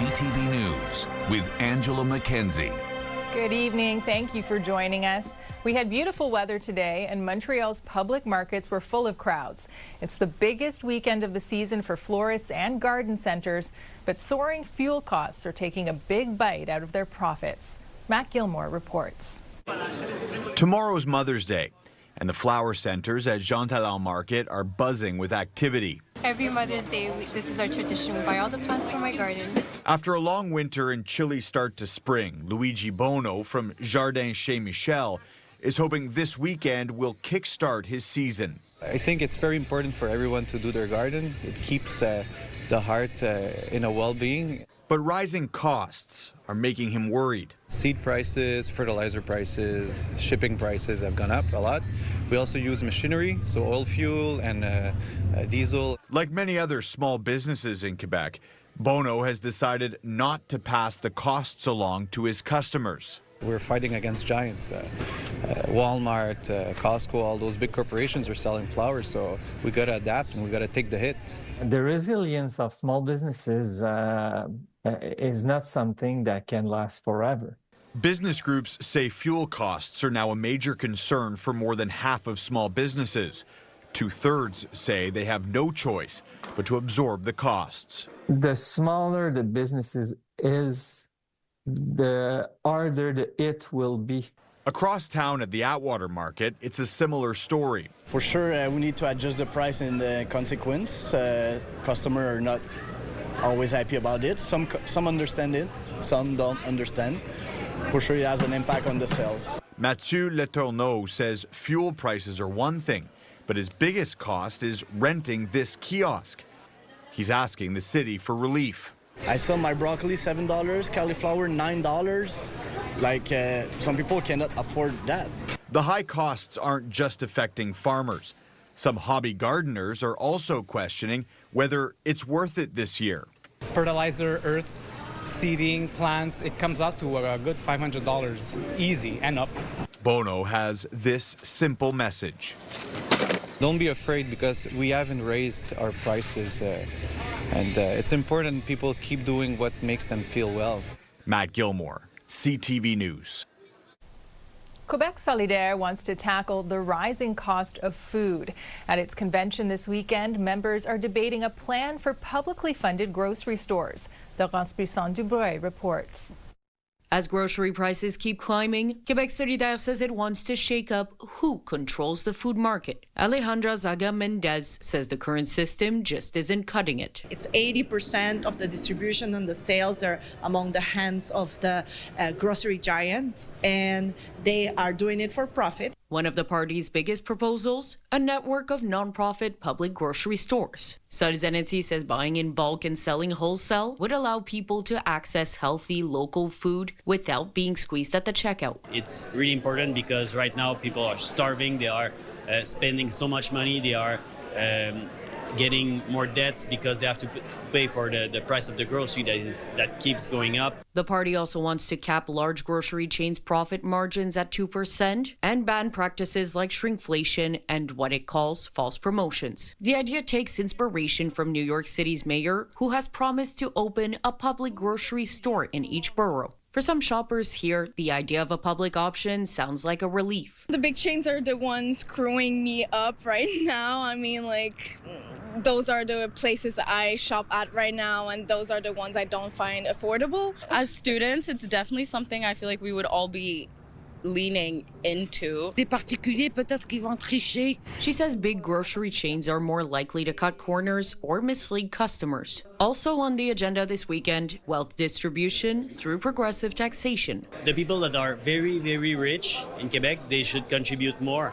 CTV News with Angela Mackenzie. Good evening. Thank you for joining us. We had beautiful weather today, and Montreal's public markets were full of crowds. It's the biggest weekend of the season for florists and garden centers, but soaring fuel costs are taking a big bite out of their profits. Matt Gilmore reports. Tomorrow's Mother's Day, and the flower centers at Jean Talon Market are buzzing with activity. Every Mother's Day, this is our tradition. We buy all the plants for my garden. After a long winter and chilly start to spring, Luigi Bono from Jardin Chez Michel is hoping this weekend will kickstart his season. I think it's very important for everyone to do their garden. It keeps the heart in a well-being. But rising costs are making him worried. Seed prices, fertilizer prices, shipping prices have gone up a lot. We also use machinery, so oil fuel and diesel. Like many other small businesses in Quebec, Bono has decided not to pass the costs along to his customers. We're fighting against giants. Walmart, Costco, all those big corporations are selling flowers, so we got to adapt and we got to take the hit. The resilience of small businesses is not something that can last forever. Business groups say fuel costs are now a major concern for more than half of small businesses. 2/3 say they have no choice but to absorb the costs. The smaller the businesses is, the harder the hit will be. Across town at the Atwater Market, it's a similar story. For sure, we need to adjust the price in the consequence. Customers are not always happy about it. Some understand it, some don't understand. For sure, it has an impact on the sales. Mathieu Letourneau says fuel prices are one thing, but his biggest cost is renting this kiosk. He's asking the city for relief. I sell my broccoli $7, cauliflower $9. Some people cannot afford that. The high costs aren't just affecting farmers. Some hobby gardeners are also questioning whether it's worth it this year. Fertilizer, earth, seeding, plants, it comes out to a good $500 easy and up. Bono has this simple message. Don't be afraid because we haven't raised our prices and it's important people keep doing what makes them feel well. Matt Gilmore, CTV News. Quebec Solidaire wants to tackle the rising cost of food. At its convention this weekend, members are debating a plan for publicly funded grocery stores. Laurence Brisson-Dubreuil reports. As grocery prices keep climbing, Quebec Solidaire says it wants to shake up who controls the food market. Alejandra Zaga Mendez says the current system just isn't cutting it. It's 80% of the distribution and the sales are among the hands of the grocery giants, and they are doing it for profit. One of the party's biggest proposals, a network of nonprofit public grocery stores. Solzhenitsyn says buying in bulk and selling wholesale would allow people to access healthy local food without being squeezed at the checkout. It's really important because right now people are starving, they are spending so much money, they are getting more debts because they have to pay for the price of the grocery that keeps going up. The party also wants to cap large grocery chains' profit margins at 2% and ban practices like shrinkflation and what it calls false promotions. The idea takes inspiration from New York City's mayor, who has promised to open a public grocery store in each borough. For some shoppers here, the idea of a public option sounds like a relief. The big chains are the ones screwing me up right now. Those are the places I shop at right now, and those are the ones I don't find affordable. As students, it's definitely something I feel like we would all be leaning into. Les particuliers, peut-être qu'ils vont tricher. She says big grocery chains are more likely to cut corners or mislead customers. Also on the agenda this weekend, wealth distribution through progressive taxation. The people that are very, very rich in Quebec, they should contribute more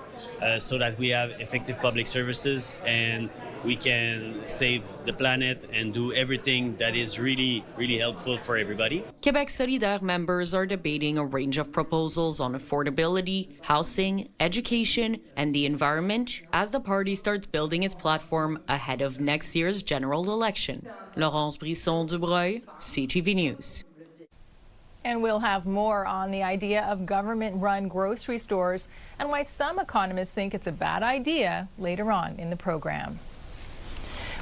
so that we have effective public services and we can save the planet and do everything that is really, really helpful for everybody. Quebec Solidaire members are debating a range of proposals on affordability, housing, education, and the environment as the party starts building its platform ahead of next year's general election. Laurence Brisson-Dubreuil, CTV News. And we'll have more on the idea of government-run grocery stores and why some economists think it's a bad idea later on in the program.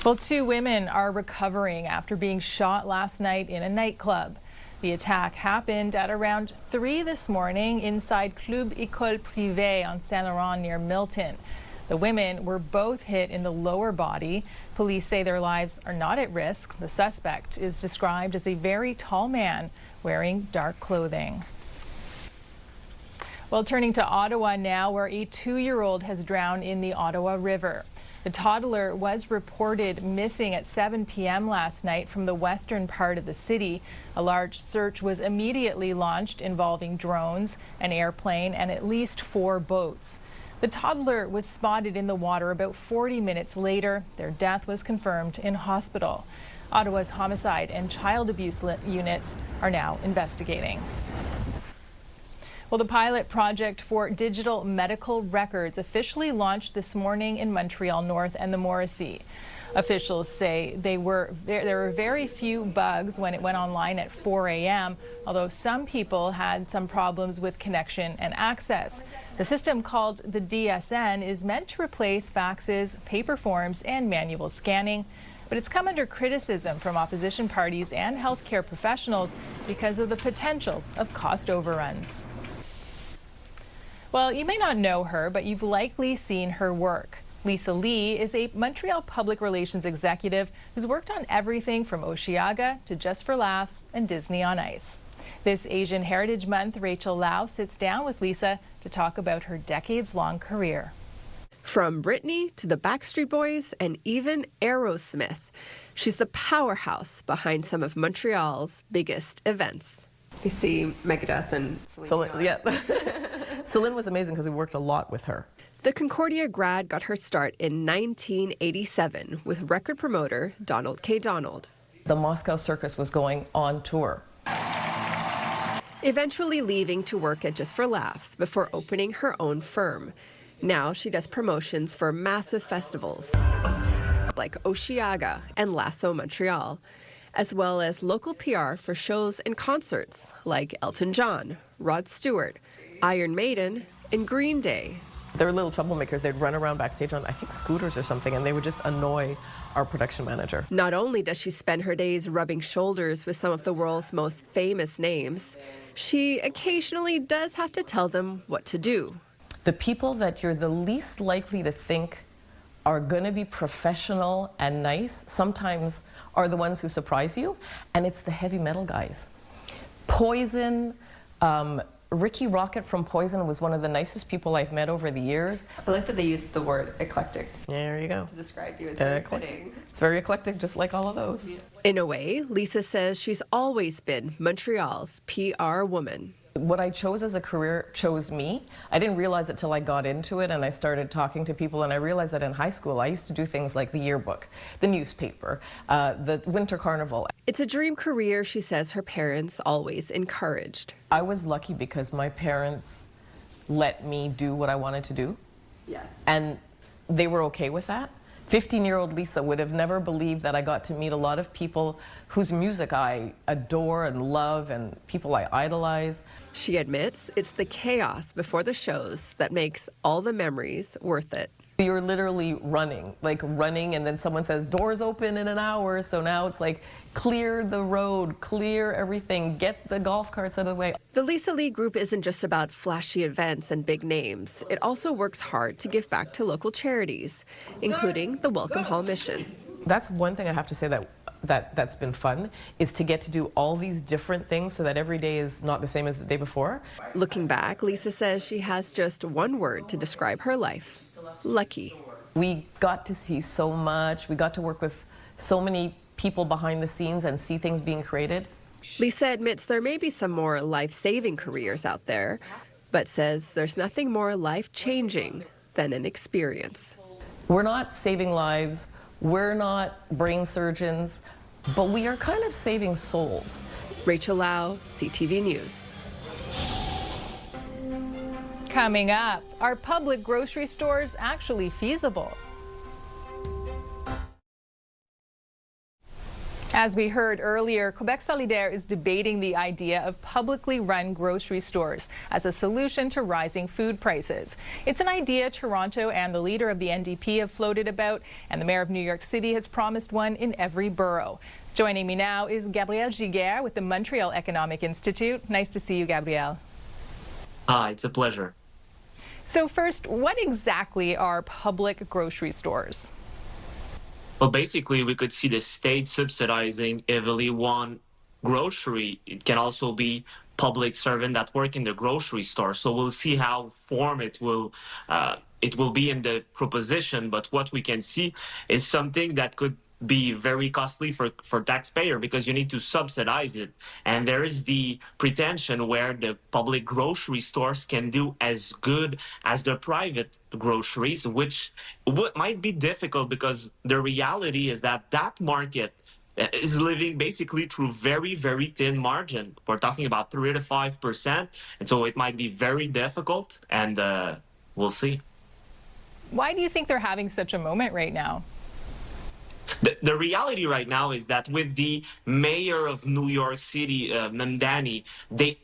Well, 2 women are recovering after being shot last night in a nightclub. The attack happened at around 3 this morning inside Club École Privée on Saint Laurent near Milton. The women were both hit in the lower body. Police say their lives are not at risk. The suspect is described as a very tall man wearing dark clothing. Well, turning to Ottawa now, where a 2-year-old has drowned in the Ottawa River. The toddler was reported missing at 7 p.m. last night from the western part of the city. A large search was immediately launched involving drones, an airplane, and at least 4 boats. The toddler was spotted in the water about 40 minutes later. Their death was confirmed in hospital. Ottawa's homicide and child abuse units are now investigating. Well, the pilot project for digital medical records officially launched this morning in Montreal North and the Morrissey. Officials say there were very few bugs when it went online at 4 a.m., although some people had some problems with connection and access. The system, called the DSN, is meant to replace faxes, paper forms, and manual scanning. But it's come under criticism from opposition parties and healthcare professionals because of the potential of cost overruns. Well, you may not know her, but you've likely seen her work. Lisa Lee is a Montreal public relations executive who's worked on everything from Osheaga to Just for Laughs and Disney on Ice. This Asian Heritage Month, Rachel Lau sits down with Lisa to talk about her decades-long career. From Britney to the Backstreet Boys and even Aerosmith, she's the powerhouse behind some of Montreal's biggest events. We see Megadeth and Celine. Yeah. Celine was amazing because we worked a lot with her. The Concordia grad got her start in 1987 with record promoter Donald K. Donald. The Moscow Circus was going on tour. Eventually leaving to work at Just for Laughs before opening her own firm. Now she does promotions for massive festivals like Osheaga and Lasso Montreal, as well as local PR for shows and concerts like Elton John, Rod Stewart, Iron Maiden, and Green Day. They were little troublemakers. They'd run around backstage on, I think, scooters or something, and they would just annoy our production manager. Not only does she spend her days rubbing shoulders with some of the world's most famous names, she occasionally does have to tell them what to do. The people that you're the least likely to think are going to be professional and nice sometimes are the ones who surprise you, and it's the heavy metal guys. Poison, Ricky Rocket from Poison was one of the nicest people I've met over the years. I like that they used the word eclectic. There you go. To describe you. It's very fitting. It's very eclectic, just like all of those. In a way, Lisa says she's always been Montreal's PR woman. What I chose as a career chose me. I didn't realize it till I got into it and I started talking to people, and I realized that in high school I used to do things like the yearbook, the newspaper, the winter carnival. It's a dream career she says her parents always encouraged. I was lucky because my parents let me do what I wanted to do. Yes. And they were okay with that. 15-year-old Lisa would have never believed that I got to meet a lot of people whose music I adore and love and people I idolize. She admits it's the chaos before the shows that makes all the memories worth it. You're literally running, and then someone says, doors open in an hour, so now it's like, clear the road, clear everything, get the golf carts out of the way. The Lisa Lee Group isn't just about flashy events and big names. It also works hard to give back to local charities, including the Welcome Hall Mission. That's one thing I have to say that's been fun, is to get to do all these different things so that every day is not the same as the day before. Looking back, Lisa says she has just one word to describe her life: lucky. We got to see so much. We got to work with so many people behind the scenes and see things being created. Lisa admits there may be some more life-saving careers out there, but says there's nothing more life-changing than an experience. We're not saving lives. We're not brain surgeons, but we are kind of saving souls. Rachel Lau, CTV News. Coming up, are public grocery stores actually feasible? As we heard earlier, Quebec Solidaire is debating the idea of publicly run grocery stores as a solution to rising food prices. It's an idea Toronto and the leader of the NDP have floated about, and the mayor of New York City has promised one in every borough. Joining me now is Gabriel Giguère with the Montreal Economic Institute. Nice to see you, Gabriel. Hi, it's a pleasure. So first, what exactly are public grocery stores? Well, basically, we could see the state subsidizing heavily one grocery. It can also be public servant that work in the grocery store. So we'll see how form it will be in the proposition. But what we can see is something that could be very costly for taxpayer because you need to subsidize it. And there is the pretension where the public grocery stores can do as good as the private groceries, which might be difficult because the reality is that that market is living basically through very, very thin margin. We're talking about 3 to 5%. And so it might be very difficult, and we'll see. Why do you think they're having such a moment right now? The reality right now is that with the mayor of New York City, Mamdani, the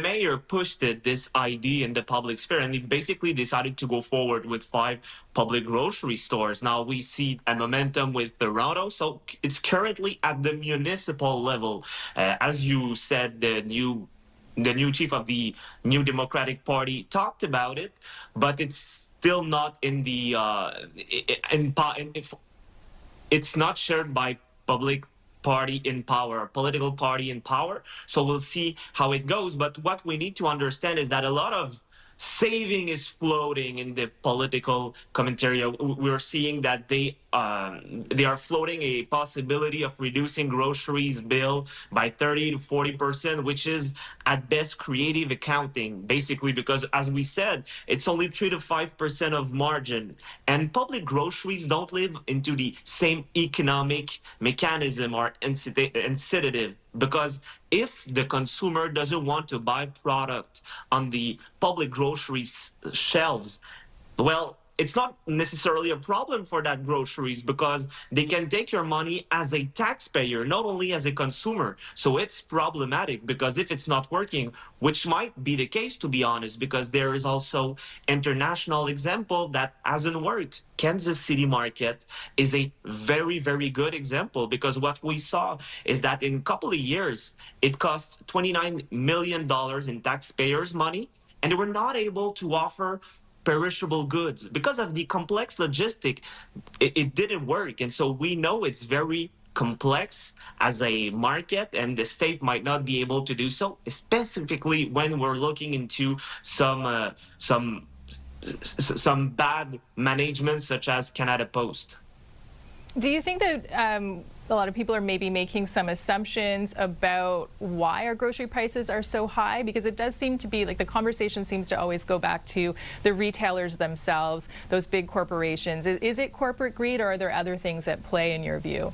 mayor pushed this idea in the public sphere, and he basically decided to go forward with 5 public grocery stores. Now we see a momentum with Toronto, so it's currently at the municipal level. As you said, the new chief of the New Democratic Party talked about it, but it's still not in the it's not shared by public party in power, political party in power. So we'll see how it goes. But what we need to understand is that a lot of saving is floating in the political commentary. We're seeing that they are floating a possibility of reducing groceries bill by 30 to 40%, which is at best creative accounting, basically, because as we said, it's only 3 to 5% of margin. And public groceries don't live into the same economic mechanism or incentive, because if the consumer doesn't want to buy product on the public grocery shelves, well, it's not necessarily a problem for that groceries because they can take your money as a taxpayer, not only as a consumer. So it's problematic because if it's not working, which might be the case, to be honest, because there is also international example that hasn't worked. Kansas City market is a very, very good example because what we saw is that in a couple of years, it cost $29 million in taxpayers' money, and they were not able to offer perishable goods because of the complex logistic. It didn't work, and so we know it's very complex as a market, and the state might not be able to do so, specifically when we're looking into some bad management such as Canada Post. Do you think that a lot of people are maybe making some assumptions about why our grocery prices are so high? Because it does seem to be like the conversation seems to always go back to the retailers themselves, those big corporations. Is it corporate greed, or are there other things at play in your view?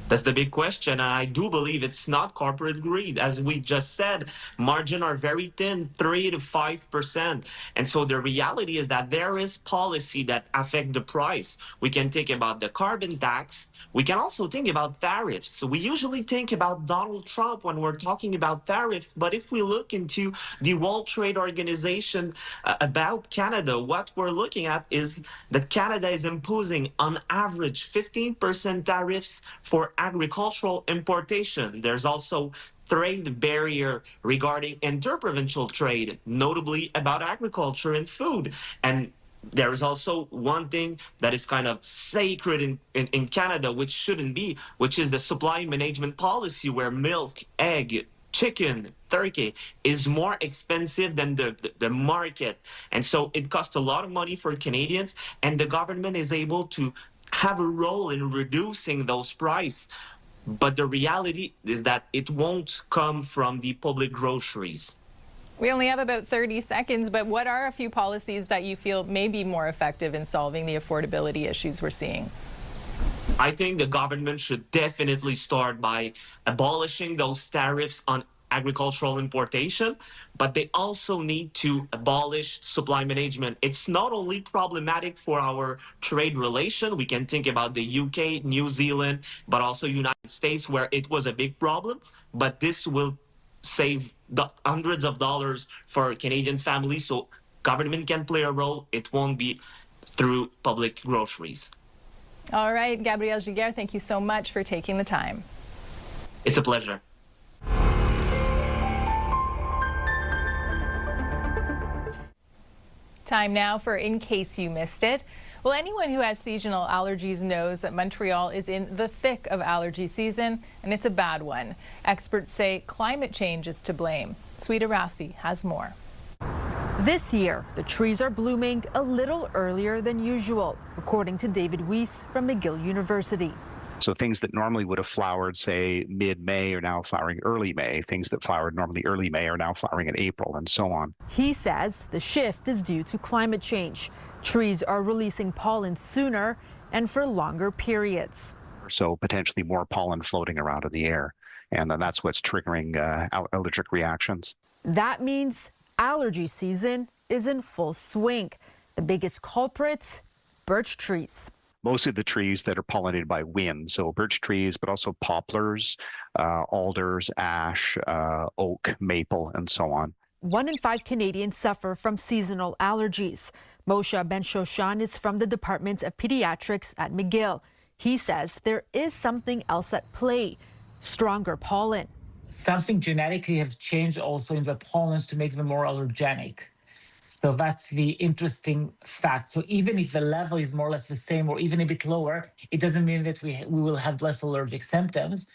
That's the big question, and I do believe it's not corporate greed. As we just said, margins are very thin, 3 to 5%. And so the reality is that there is policy that affect the price. We can think about the carbon tax. We can also think about tariffs. So we usually think about Donald Trump when we're talking about tariff, but if we look into the World Trade Organization about Canada, what we're looking at is that Canada is imposing on average 15% tariffs for agricultural importation. There's also trade barrier regarding interprovincial trade, notably about agriculture and food. And there is also one thing that is kind of sacred in Canada, which shouldn't be, which is the supply management policy, where milk, egg, chicken, turkey is more expensive than the market. And so it costs a lot of money for Canadians, and the government is able to have a role in reducing those prices. But the reality is that it won't come from the public groceries. We only have about 30 seconds, but what are a few policies that you feel may be more effective in solving the affordability issues we're seeing? I think the government should definitely start by abolishing those tariffs on agricultural importation, but they also need to abolish supply management. It's not only problematic for our trade relation. We can think about the UK, New Zealand, but also United States, where it was a big problem. But this will save hundreds of dollars for Canadian families, so government can play a role. It won't be through public groceries. All right, Gabrielle Giguère, thank you so much for taking the time. It's a pleasure. Time now for In Case You Missed It. Well, anyone who has seasonal allergies knows that Montreal is in the thick of allergy season, and it's a bad one. Experts say climate change is to blame. Sweeta Rassi has more. This year, the trees are blooming a little earlier than usual, according to David Weiss from McGill University. So things that normally would have flowered, say, mid-May are now flowering early May. Things that flowered normally early May are now flowering in April, and so on. He says the shift is due to climate change. Trees are releasing pollen sooner and for longer periods. So potentially more pollen floating around in the air, and then that's what's triggering allergic reactions. That means allergy season is in full swing. The biggest culprits, birch trees. Mostly the trees that are pollinated by wind, so birch trees, but also poplars, alders, ash, oak, maple, and so on. 1 in 5 Canadians suffer from seasonal allergies. Moshe Ben-Shoshan is from the Department of Pediatrics at McGill. He says there is something else at play, stronger pollen. Something genetically has changed also in the pollens to make them more allergenic. So that's the interesting fact. So even if the level is more or less the same or even a bit lower, it doesn't mean that we will have less allergic symptoms.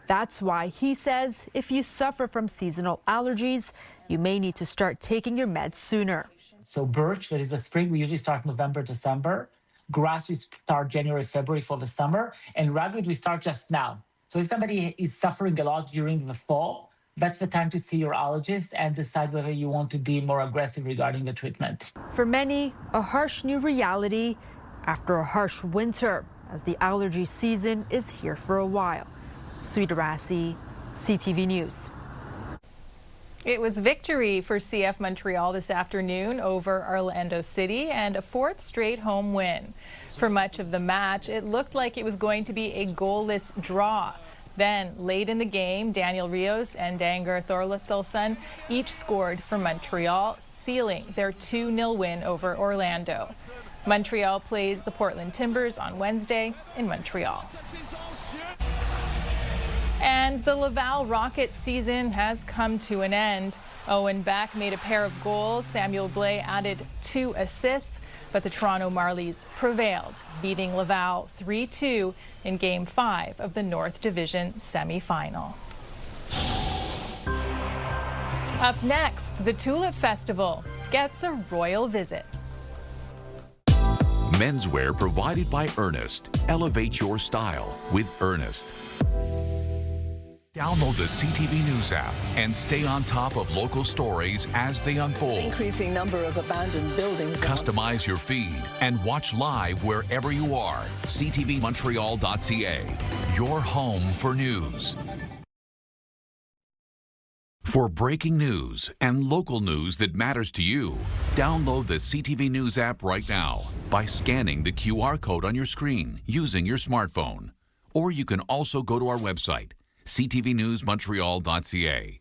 That's why he says if you suffer from seasonal allergies, you may need to start taking your meds sooner. So birch, that is the spring, we usually start November, December. Grass, we start January, February for the summer. And ragweed, we start just now. So if somebody is suffering a lot during the fall, that's the time to see your allergist and decide whether you want to be more aggressive regarding the treatment. For many, a harsh new reality after a harsh winter, as the allergy season is here for a while. Sweeta Rassi, CTV News. It was victory for CF Montreal this afternoon over Orlando City and a 4th straight home win. For much of the match, it looked like it was going to be a goalless draw. Then, late in the game, Daniel Rios and Danger Thorlithilson each scored for Montreal, sealing their 2-0 win over Orlando. Montreal plays the Portland Timbers on Wednesday in Montreal. And the Laval Rockets season has come to an end. Owen Beck made a pair of goals. Samuel Blais added 2 assists. But the Toronto Marlies prevailed, beating Laval 3-2 in Game 5 of the North Division semifinal. Up next, the Tulip Festival gets a royal visit. Menswear provided by Ernest. Elevate your style with Ernest. Download the CTV News app and stay on top of local stories as they unfold. Increasing number of abandoned buildings. Customize your feed and watch live wherever you are. CTVMontreal.ca, your home for news. For breaking news and local news that matters to you, download the CTV News app right now by scanning the QR code on your screen using your smartphone. Or you can also go to our website, ctvnewsmontreal.ca.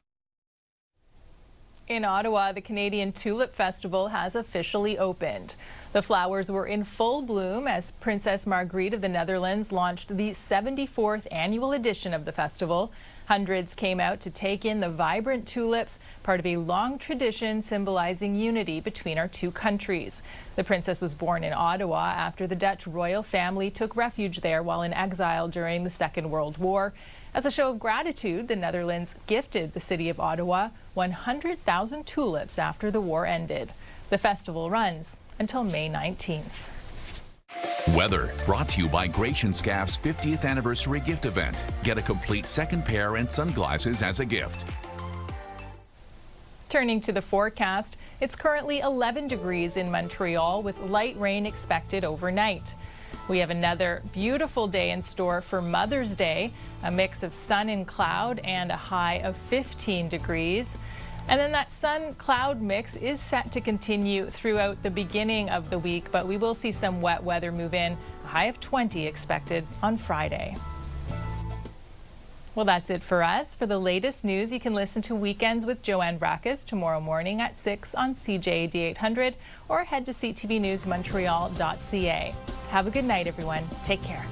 In Ottawa, the Canadian Tulip Festival has officially opened. The flowers were in full bloom as Princess Margriet of the Netherlands launched the 74th annual edition of the festival. Hundreds came out to take in the vibrant tulips, part of a long tradition symbolizing unity between our two countries. The princess was born in Ottawa after the Dutch royal family took refuge there while in exile during the Second World War. As a show of gratitude, the Netherlands gifted the city of Ottawa 100,000 tulips after the war ended. The festival runs until May 19th. Weather brought to you by Gratian Scaff's 50th anniversary gift event. Get a complete second pair and sunglasses as a gift. Turning to the forecast, it's currently 11 degrees in Montreal with light rain expected overnight. We have another beautiful day in store for Mother's Day, a mix of sun and cloud and a high of 15 degrees. And then that sun-cloud mix is set to continue throughout the beginning of the week, but we will see some wet weather move in, a high of 20 expected on Friday. Well, that's it for us. For the latest news, you can listen to Weekends with Joanne Vracus tomorrow morning at 6 on CJAD 800 or head to ctvnewsmontreal.ca. Have a good night, everyone. Take care.